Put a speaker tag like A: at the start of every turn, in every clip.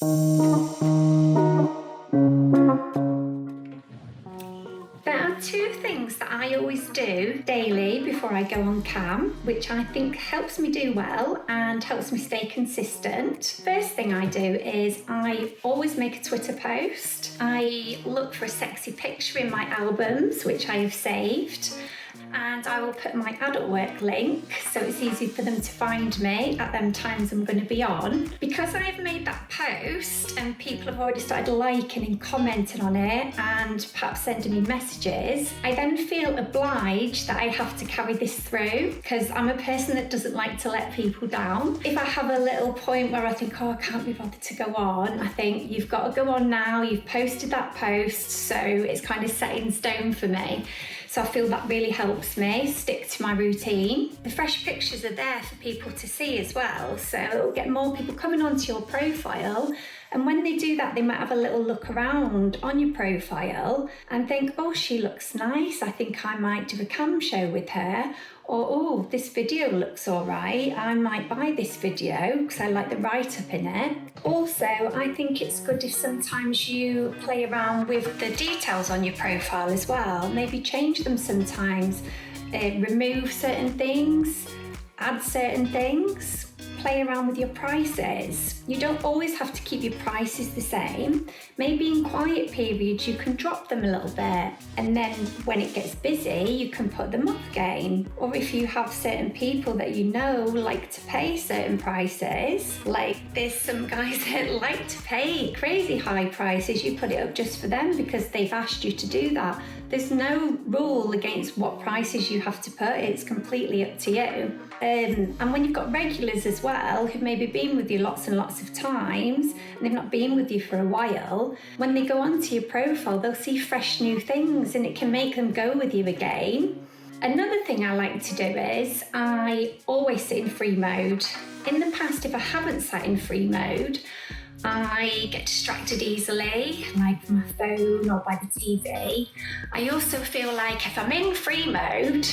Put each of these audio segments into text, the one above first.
A: There are two things that I always do daily before I go on cam, which I think helps me do well and helps me stay consistent. First thing I do is I always make a Twitter post. I look for a sexy picture in my albums, which I have saved, and I will put my adult work link so it's easy for them to find me at them times I'm going to be on. Because I've made that post and people have already started liking and commenting on it and perhaps sending me messages, I then feel obliged that I have to carry this through because I'm a person that doesn't like to let people down. If I have a little point where I think, oh, I can't be bothered to go on, I think you've got to go on now, you've posted that post, so it's kind of set in stone for me. So I feel that really helps me stick to my routine. The fresh pictures are there for people to see as well, so it'll get more people coming onto your profile. And when they do that, they might have a little look around on your profile and think, oh, she looks nice. I think I might do a cam show with her. Or, oh, this video looks all right. I might buy this video because I like the write-up in it. Also, I think it's good if sometimes you play around with the details on your profile as well. Maybe change them sometimes, remove certain things, add certain things. Play around with your prices. You don't always have to keep your prices the same. Maybe in quiet periods you can drop them a little bit, and then when it gets busy you can put them up again. Or if you have certain people that you know like to pay certain prices, like there's some guys that like to pay crazy high prices, you put it up just for them because they've asked you to do that. There's no rule against what prices you have to put, it's completely up to you. And when you've got regulars as well, who've maybe been with you lots and lots of times, and they've not been with you for a while, when they go onto your profile, they'll see fresh new things and it can make them go with you again. Another thing I like to do is I always sit in free mode. In the past, if I haven't sat in free mode, I get distracted easily, like my phone or by the TV. I also feel like if I'm in free mode,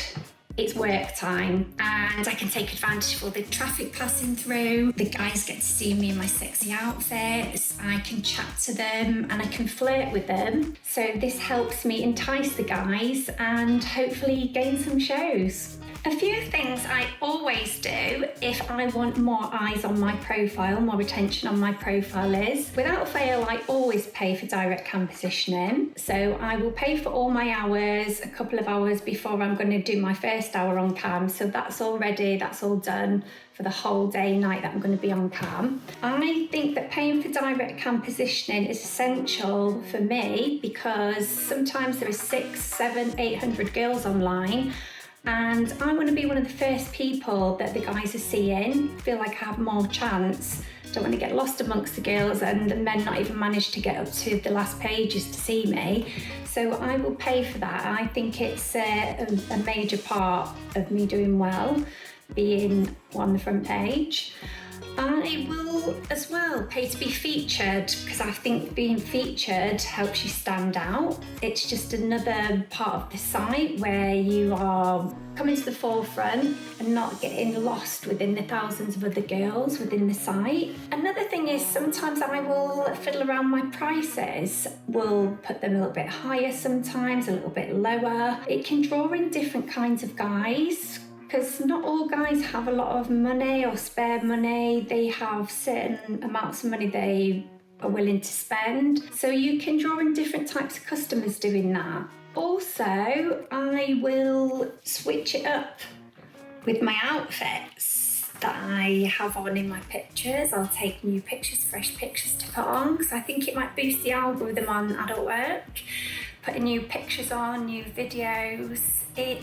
A: it's work time and I can take advantage of all the traffic passing through. The guys get to see me in my sexy outfits. I can chat to them and I can flirt with them. So this helps me entice the guys and hopefully gain some shows. A few things I always do if I want more eyes on my profile, more attention on my profile is, without fail, I always pay for direct cam positioning. So I will pay for all my hours a couple of hours before I'm going to do my first hour on cam. So that's all ready, that's all done for the whole day, night that I'm going to be on cam. I think that paying for direct cam positioning is essential for me because sometimes there are 600, 700, 800 girls online. And I want to be one of the first people that the guys are seeing. I feel like I have more chance. Don't want to get lost amongst the girls and the men not even manage to get up to the last pages to see me. So I will pay for that. I think it's a major part of me doing well, being on the front page. I will as well pay to be featured because I think being featured helps you stand out. It's just another part of the site where you are coming to the forefront and not getting lost within the thousands of other girls within the site. Another thing is sometimes I will fiddle around my prices. We'll put them a little bit higher sometimes, a little bit lower. It can draw in different kinds of guys, because not all guys have a lot of money or spare money. They have certain amounts of money they are willing to spend. So you can draw in different types of customers doing that. Also, I will switch it up with my outfits that I have on in my pictures. I'll take new pictures, fresh pictures to put on, because I think it might boost the algorithm on adult work. Putting new pictures on, new videos. It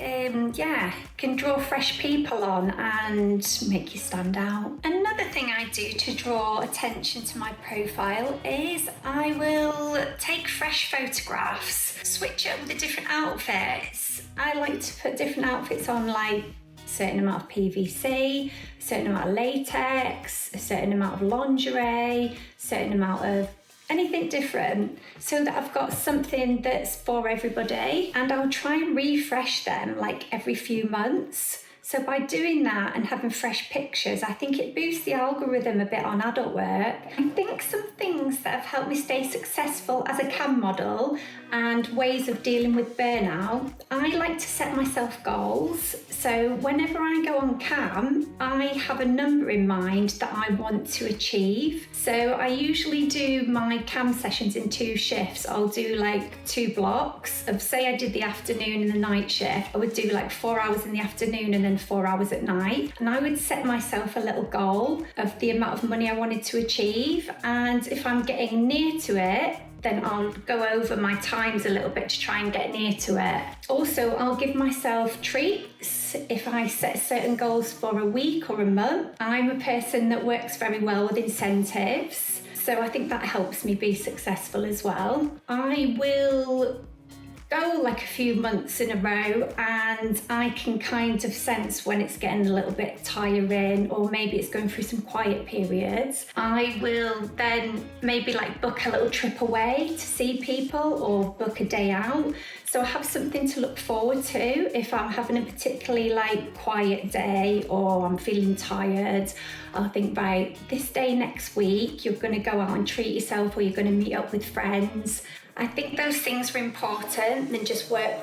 A: can draw fresh people on and make you stand out. Another thing I do to draw attention to my profile is I will take fresh photographs, switch up the different outfits. I like to put different outfits on, like a certain amount of PVC, a certain amount of latex, a certain amount of lingerie, a certain amount of anything different, so that I've got something that's for everybody, and I'll try and refresh them like every few months. So by doing that and having fresh pictures, I think it boosts the algorithm a bit on adult work. I think something that have helped me stay successful as a cam model and ways of dealing with burnout, I like to set myself goals. So whenever I go on cam, I have a number in mind that I want to achieve. So I usually do my cam sessions in 2 shifts. I'll do like 2 blocks of, say I did the afternoon and the night shift, I would do like 4 hours in the afternoon and then 4 hours at night. And I would set myself a little goal of the amount of money I wanted to achieve. And if I'm getting near to it, then I'll go over my times a little bit to try and get near to it. Also, I'll give myself treats if I set certain goals for a week or a month. I'm a person that works very well with incentives, so I think that helps me be successful as well. I will go like a few months in a row and I can kind of sense when it's getting a little bit tiring or maybe it's going through some quiet periods. I will then maybe like book a little trip away to see people or book a day out. So I have something to look forward to. If I'm having a particularly like quiet day or I'm feeling tired, I'll think, right, this day next week, you're going to go out and treat yourself or you're going to meet up with friends. I think those things are important than just work.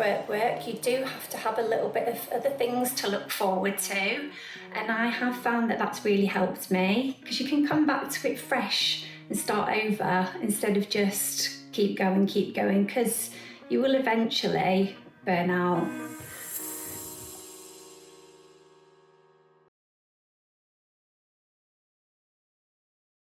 A: You do have to have a little bit of other things to look forward to. And I have found that that's really helped me because you can come back to it fresh and start over instead of just keep going, because you will eventually burn out.